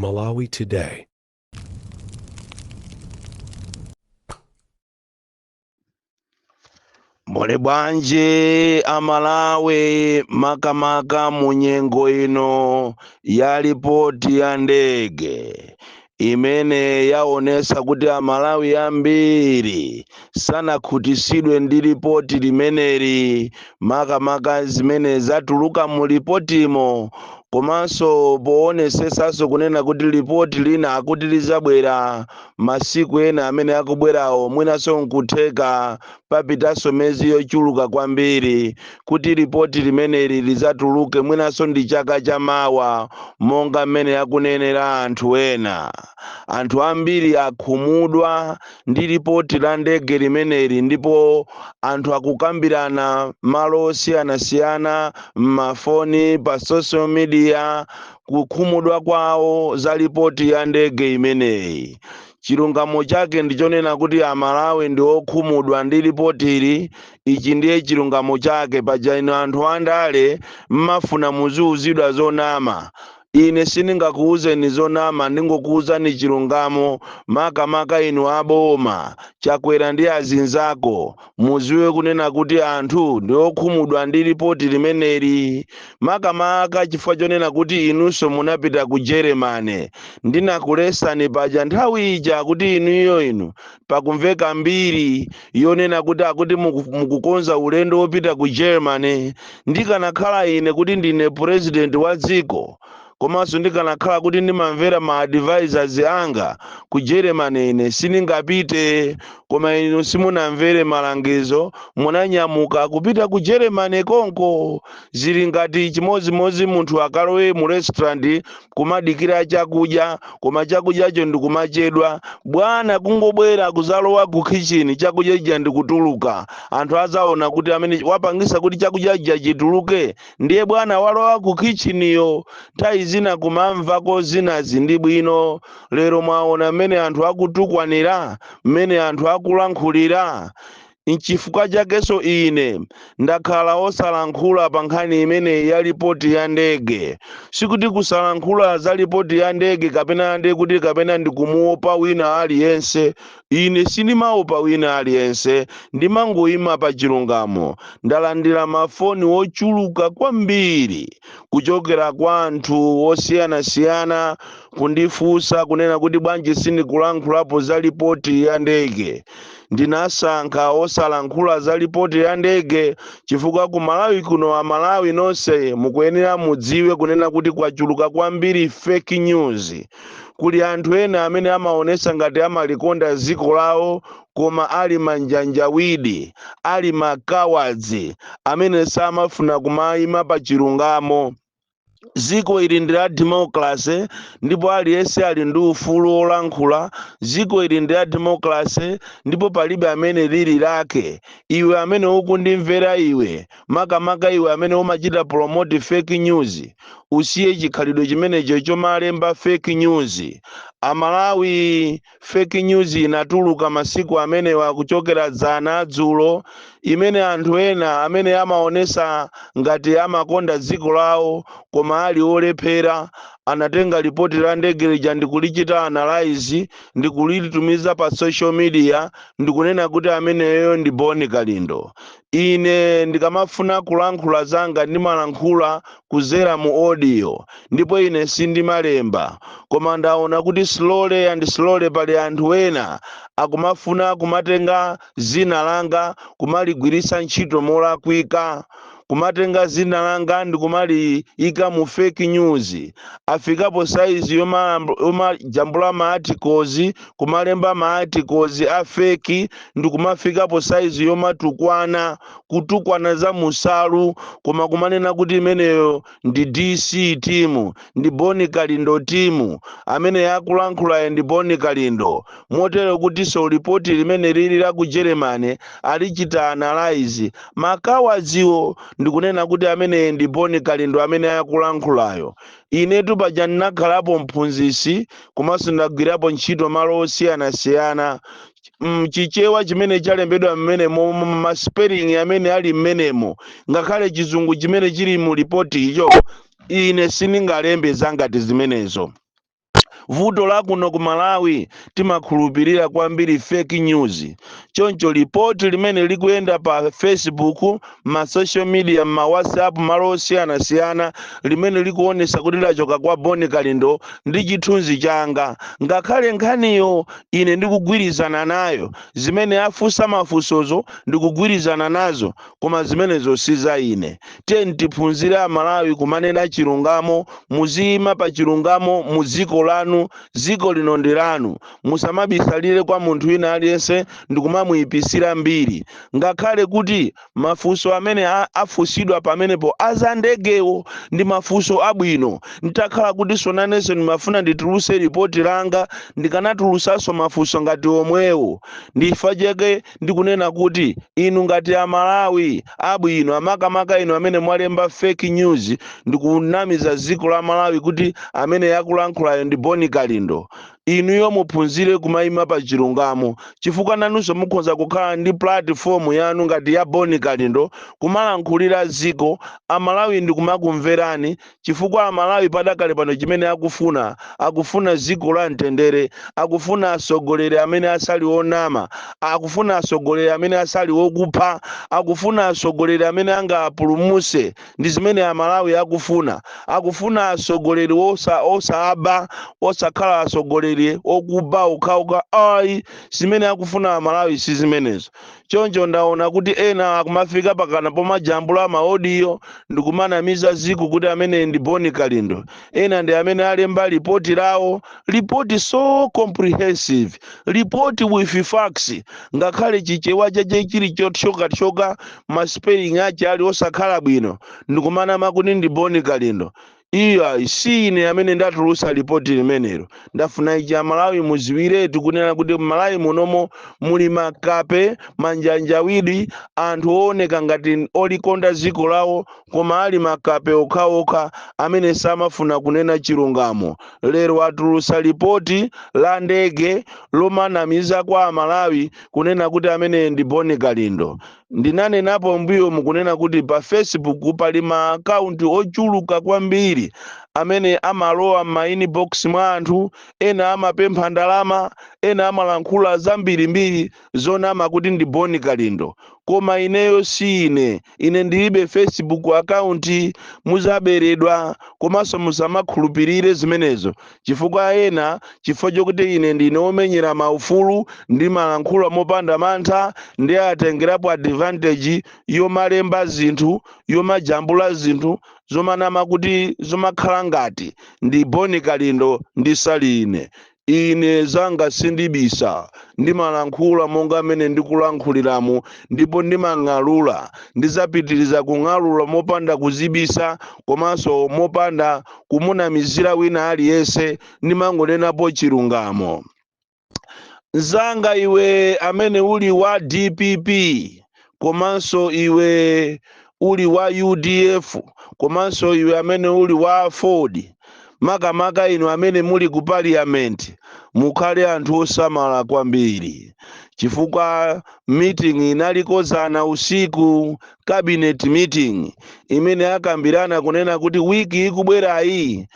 Malawi Today. Mole bwanje amalawi makamaka munyengo ino ya ripoti ya ndege imene yaonesa kuti amalawi ambiri sanakhutisidwe ndi ripoti limeneli makamaka zimene zatuluka mu ripotimo komanso poonesesanso kunena kuti ripoti lina akuti lizabwera masiku ena amene akubwerawo mwinaso nkutheka papitanso mezi yochuluka kwambiri kuti ripoti limeneli lizatuluke mwinaso ndi chaka chamawa monga mmene yakunenera anthu ena. Anthu ambiri akhumudwa ndi ripoti la ndege limeneli ndipo anthu akukambirana malo osiyanasiyana m'mafoni pa social media kukhumudwa kwawo za ripoti ya ndege imeneyi. Chilungamo chake ndichonena kuti amalawi ndi okhumudwa ndi ripoti ili. Ichi ndiye chilungamo chake paja ino anthu andale mmafuna muziuzidwa zonama. Ine sindingakuuzeni zonama, ndingokuuzani chilungamo makamaka inu aboma chakwera ndi azinzako muziwe kunena kuti anthu ndi okhumudwa ndi ripoti limeneli makamaka chifukwa chonena kuti inunso munapita ku Germany. Ndinakulesani paja nthawi ija kuti inu pakumveka mbiri yonena kuti akuti mukukonza ulendo wopita ku Germany. Ndikanakhala ine kuti ndine president wa dziko komanso ndikanakhala kuti ndimamvera ma advisors anga ku Germany ine sindingapite, koma inu simunamvere malangizo munanyamuka kupita ku Germany konko. Zili ngati chimozimozi munthu akalowe mu restaurant kumadikira chakudya koma chakudyacho ndikumachedwa bwana kungobwera kuzalowa ku kitchen chakudya chija ndikutuluka. Anthu azaona kuti amene wapangisa kuti chakudya chija chituluke ndiye bwana walowa ku kitchen yo. Zina kumamvako zinazi ndi bwino. Lero mwaona mmene anthu akutukwanira, mmene anthu akulankhulira. Nchifukwa chakenso ine ndakhala osalankhula pa nkhani imene ya ripoti ya ndege. Sikuti kusalankhula za ripoti ya ndege kapena ndikumuopa wina aliyense. Ine sindimaopa wina aliyense, ndimangoyima pa chilungamo. Ndalandira mafoni ochuluka kwambiri kuchokera kwa anthu osiyanasiyana kundifunsa kunena kuti bwanji sindikulankhulapo za ripoti ya ndege. Ndinasankha osalankhula za ripoti ya ndege chifukwa ku Malawi kuno amalawi nonse mukuyenera mudziwe kunena kuti kwachuluka kwambiri fake news. Kuli anthu ena amene amaonesa ngati amalikonda dziko lawo koma ali manjanjawidi, ali makawadzi amene samafuna kumayima pa chilungamo. Dziko ili ndi la democracy ndipo aliyense ali ndi ufulu olankhula. Dziko ili ndi la democracy ndipo palibe amene lili lake. Iwe amene ukundimvera iwe makamaka iwe amene umachita promote fake news, usiye chikhalidwe chimenecho chomalemba fake news. Amalawi fake news inatuluka masiku amene wakuchokera dzana dzulo imene anthu ena amene amaonesa ngati amakonda dziko lawo koma ali olephera anatenga ripoti la ndege lija ndikulichita analyze ndikulitumiza pa social media ndikunena kuti ameneyo ndi Boni Kalindo. Ine ndikamafuna kulankhula zanga ndimalankhula kuzera mu audio ndipo ine sindimalemba, koma ndaona kuti slowly pali anthu ena akumafuna kumatenga zina langa kumaligwirisa ntchito molakwika, kumatenga zina langa ndikumaliika mu fake news. Afikapo size yomajambula ma articles kumalemba ma articles a fake ndikumafikapo size yomatukwana kutukwana za musalu koma kumanena kuti imeneyo ndi DC team, ndi Boni Kalindo team amene yakulankhula ndi Boni Kalindo. Motero kuti so ripoti limene lili la ku Germany alichita analyze makawadziwo ndikunena kuti amene ndi Boni Kalindo amene yakulankhulayo. Inetu paja ndinakhalapo mphunzitsi komanso ndagwirapo ntchito malo osiyanasiyana. Chichewa chimene chalembedwa mmenemo ma spelling amene ali mmenemo ngakhale chizungu chimene chili mu ripoti icho ine sindingalembe zangati zimenezo. vuto la kuno ku Malawi timakhulupirira kwambiri fake news. Choncho ripoti limene likuyenda pa Facebook, ma social media, ma WhatsApp, malo osiyanasiyana limene likuonesa kuti lachoka kwa Boni Kalindo ndi chithunzi changa, ngakhale nkhaniyo ine ndikugwirizana nayo, zimene afunsa mafunsozo ndikugwirizana nazo, koma zimenezo si za ine. Tiyeni tiphunzire Amalawi kumanena chilungamo, muziyima pa chilungamo mu dziko lanu, dziko lino ndi lanu. Musamabisalire kwa munthu wina aliyense ndikumamuyipisira mbiri, ngakhale kuti mafunso amene afunsidwa pamenepo azandegewo ndi mafunso abwino. Nitakhala kuti sonanenso ndimafuna ndituluse ripoti langa, ndikanatulusaso mafunso ngati omwewo. Ndifa cheke ndikunena kuti inu ngati Amalawi abwino, amakamaka inu amene mwalemba fake news, ndikunamiza dziko la Malawi kuti amene yakulankhulayo ndi Boni Kalindo. Inuyo muphunzire kumayima pa chilungamo, chifukwa nanunso mukhoza kukhala ndi platform yanu ngati ya Boni Kalindo kumalankhulira dziko. Amalawi ndikumakumverani, chifukwa Amalawi padakale pano chimene akufuna dziko la mtendere, akufuna asogoleri amene asali onama, akufuna asogoleri amene asali okupha, akufuna asogoleri amene angapulumuse. Ndi zimene Amalawi akufuna asogoleri osaaba, osakhala asogoleri okuba ukauka. Ayi, zimene akufuna Amalawi si zimenezo. Choncho ndaona kuti ena akumafika pakana pomajambula maaudio ndikumanamiza dziko kuti amene ndi Boni Kalindo. Ena ndi amene alemba ripoti lawo, ripoti so comprehensive, ripoti with facts, ngakhale chichewa chache chili chotshoka ma spelling ache ali osakhala bwino, ndikumanama kuti ndi Boni Kalindo. Iyo si ine amene ndatulusa ripoti limenelo. Ndafuna ichi Amalawi muziwiretu kunena kuti Malawi munomo muli makape manjanjawidi, anthu ooneka ngati olikonda dziko lawo, koma ali makape okhaokha amene samafuna kunena chilungamo. Lero atulusa ripoti la ndege lomanamiza kwa Amalawi kunena kuti amene ndi Boni Kalindo. Ndinanenapo mbuyo mukunena kuti pa Facebook pali ma account ochuluka kwambiri amene amalowa ma inbox mwa anthu, ena amapempha ndalama, ena amalankhula zambirimbiri zonama kuti ndi Boni Kalindo. Koma ineyo si ine ndilibe Facebook account, muzaberedwa komanso musamakhulupirire zimenezo, chifukwa ena chifukwa chokuti ine ndine omenyera maufulu ndi malankhula mopanda mantha, ndi atengerapo advantage yomalemba zinthu, yomajambula zinthu zomanama kuti zomakhala ngati ndi Boni Kalindo ndi sali ine zanga sindibisa, ndimalankhula monga amene ndikulankhuliramo, ndipo ndimang'alula, ndizapitiriza kung'alula mopanda kuzibisa, komanso mopanda kumunamizira wina aliyense, ndimangonenapo chilungamo. Zanga iwe amene uli wa DPP, komanso iwe uli wa UDF, komanso iwe amene uli wa Ford, makamaka inu amene muli ku parliament, mukhale anthu osamala kwambiri, chifukwa meeting inalikozana usiku, cabinet meeting imene akambirana kunena kuti wiki ikubwerayi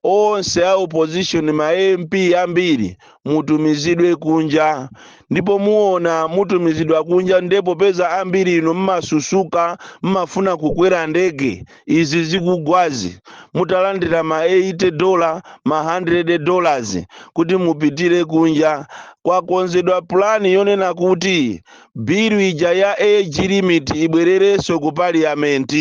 onse a opposition ma MP ambiri mutumizidwe kunja. Ndipo muona mutumizidwa kunja, ndipo peza ambiri ino mmasusuka, mmafuna kukwera ndege izi zikugwazi, mutalandira ma $80 ma $100 kuti mupitire kunja. Kwakonzedwa plani yonena kuti bill ija ya age limit ibwerereso ku parliament,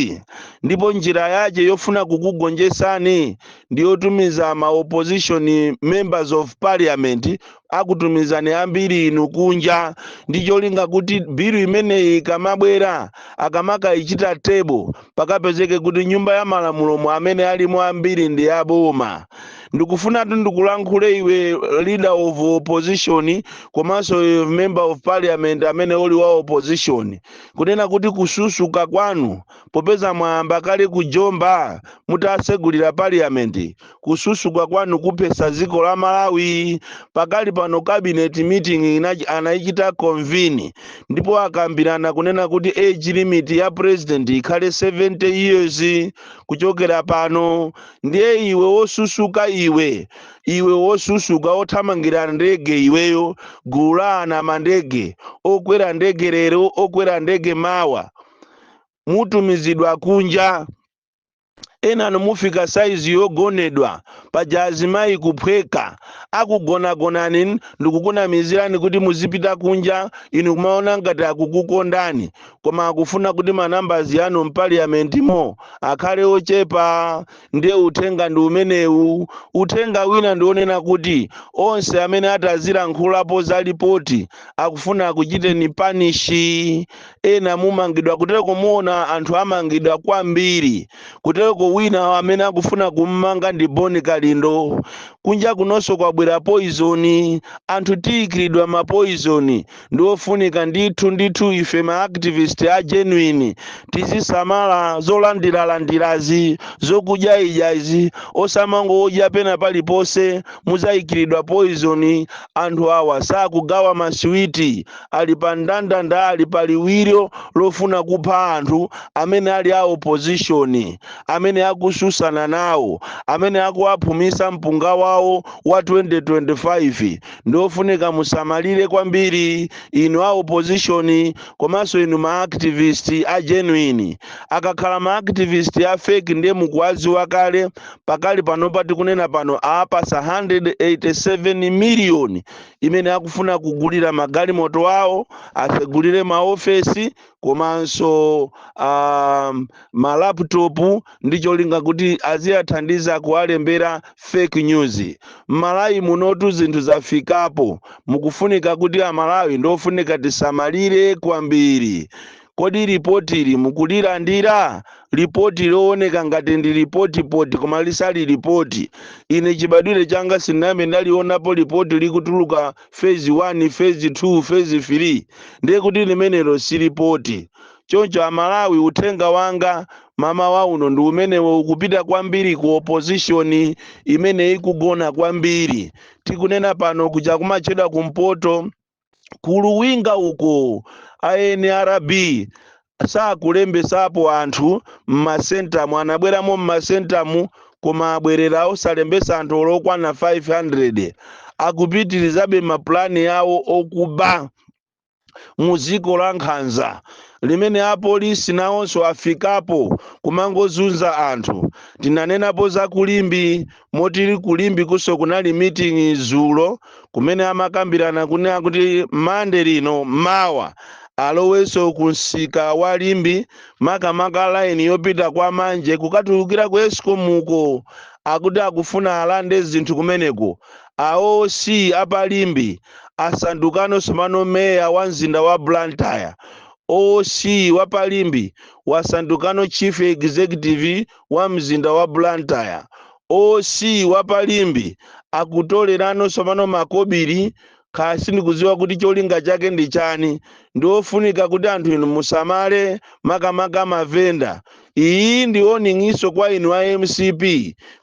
ndipo njira yache yofuna kukugonjesani ndiyotumiza ma opposition members of parliament, akutumizani ambiri inu kunja, ndicholinga kuti bill imeneyi ikamabwera akamaka ichita table pakapezeke kuti nyumba ya malamulo amene alimo ambiri ndi aboma. Ndikufuna ndikulankhule iwe leader of opposition komanso member of parliament amene uli wa opposition, kunena kuti kususuka kwanu popeza mwamba kale kujomba mutasegulira parliament, kususuka kwanu kupesa dziko la Malawi. Pakali pano cabinet meeting anaichita convene ndipo akambirana kunena kuti age limit ya president ikhale 70 years kuchokera pano. Ndiye iwe wosusuka, iwe wosusuka othamangira ndege, iweyo gulu la ana mandege okwera ndege lero okwera ndege mawa mutumizidwa kunja. Ena nomufika saizi yogonedwa paja azimayi kuphweka akugonagonani ndikukunamizirani kuti muzipita kunja, inu kumaona ngati akukukondani koma akufuna kuti manambers yanu mpaliamentimo akhale ochepa. Ndiye uthenga ndi umenewu. Uthenga wina ndionena kuti onse amene atazilankhulapo za ripoti akufuna kuchiteni panishi. Ena mumangidwa kutereko, muona anthu amangidwa kwambiri kutereko. Wina amene akufuna kummanga ndi Boni Kalindo. Kunja kunonso kwabwera poison, anthu tiyikiridwa ma poison ndiofunika ndithu ife ma activist a genuine tizisamala zolandiralandirazi zokudya ijazi osamangodya pena palipose muzayikiridwa poison. Anthu awa sakugawa masiwiti, ali pa ndandanda, ali paliwiro lofuna kupha anthu amene ali a opposition, amene akususana nawo, amene akuwaphumisa mpunga wawo wa 2025. Ndofunika musamalire kwambiri inu a opposition komanso inu ma activist a genuine. Akakhala ma activist a fake ndiye mukuwaziwa kale. Pakali pano pati kunena pano apasa 187 million imene akufuna kugulira magalimoto awo, asegulire maofesi komanso ma laptop ndicho linga kuti aziyathandiza kuwalembera fake news. Malawi munotu zinthu zafikapo, mukufunika kuti amalawi ndofunika tisamalire kwambiri. Kodi ripoti ili mukulilandira? Ripoti looneka ngati ndi ripoti koma lisali ripoti. Ine chibadwire changa sinambe ndalionapo ripoti likutuluka phase 1, phase 2, phase 3. Ndiye kuti limenelo si ripoti. Choncho amalawi uthenga wanga mama wauno ndi umenewo, ukupita kwambiri ku opposition imene ikugona kwambiri. Tikunena pano kuja kumachedwa kumpoto kuluwinga uko ANRB sakulembesapo anthu mmasentamu, anabweramo mmasentamu koma abwerera osalembesa anthu olokwana 500. Akupitirizabe maplani yawo okuba muziko la Nkhanza limene apolisi nawonso afikapo kumangozunza anthu. Tinanenapo za Kulimbi, motili Kulimbi kuso kunali meeting zulo kumene amakambirana kunena kuti mande lino mawa aloweso kunsika wa Limbi makamaka line yopita kwa Manje kukatulukira ku Eskom uko. Akuti akufuna alande zinthu kumeneko. AOC apalimbi asandukano somano meya wa mzinda wa Blantyre. OC wapalimbi wasandukano chief executive wa mzinda wa Blantyre. OC wapalimbi akutolerano somano makobiri kasi ndikuziwa kuti cholinga chake ndi chani. Ndiofunika kuti anthu inu musamale makamaka mavenda. Iyi ndi oning'iso kwa inu a MCP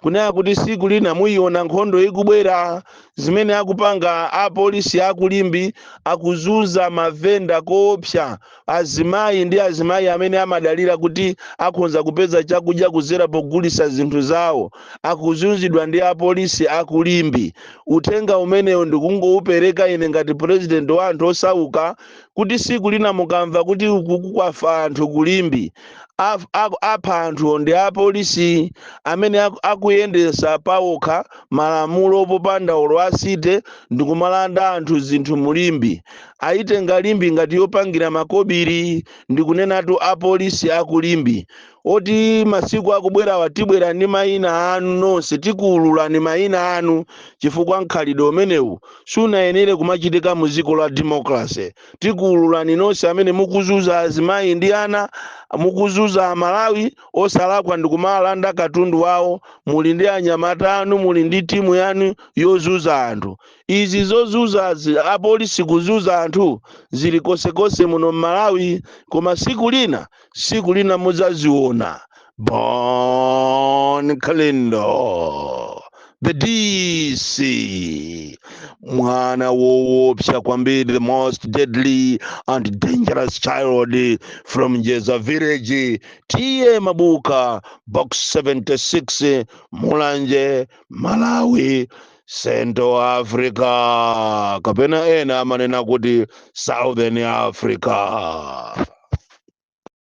kunena kuti siku lina muyiona nkhondo ikubwera. Zimene akupanga apolisi akulimbi akuzunza mavenda koopsa. Azimayi ndi azimayi amene amadalira kuti akhonza kupeza chakudya kuzera pogulisa zinthu zawo akuzunzidwa ndi apolisi akulimbi. Uthenga umenewo ndikungoupereka ine ngati president wa anthu osauka kuti siku lina mukamva kuti kukwafa anthu Kulimbi apha anthu ndi apolisi amene akuyendesa pawokha malamulo popanda olwasite ndikumalanda anthu zinthu mulimbi. Aitenga Limbi ngati yopangira makobiri ndikunenatu apolisi akulimbi. Oti masiku akubwera watibwera ndi mayina anu nonse, tikuulula ni mayina anu chifukwa nkhalidwe umenewu sunayenere kumachitika mu dziko la democracy. Tikuulula ni nonse amene mukuzuza azimayi ndi ana, mukuzuza amalawi osalakwa ndikumalanda katundu wawo, muli ndi anyamata anu, muli ndi timu yanu yozuza anthu. Izi zozuza apolisi kuzuza anthu zili kosekose muno Malawi, koma siku lina muzaziona. Boni Kalindo. the DC. Mwana woopsa kwambiri, the most deadly and dangerous child from Jeza village. Tiye Mabuka, box 76, Mulanje, Malawi, Central Africa. Kapena ena manena kuti Southern Africa.